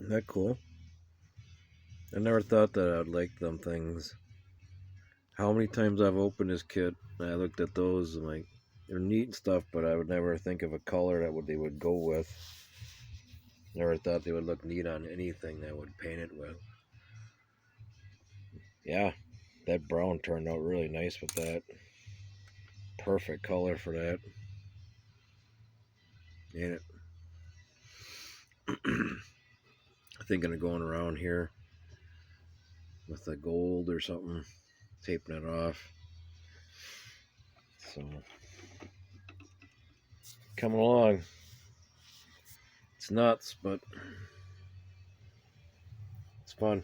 that cool? I never thought that I'd like them things. How many times I've opened this kit and I looked at those and like, they're neat and stuff, but I would never think of a color that they would go with. Never thought they would look neat on anything that I would paint it with. Yeah, that brown turned out really nice with that. Perfect color for that. Ain't it? Thinking of going around here with the gold or something, taping it off. So, coming along. It's nuts, but it's fun.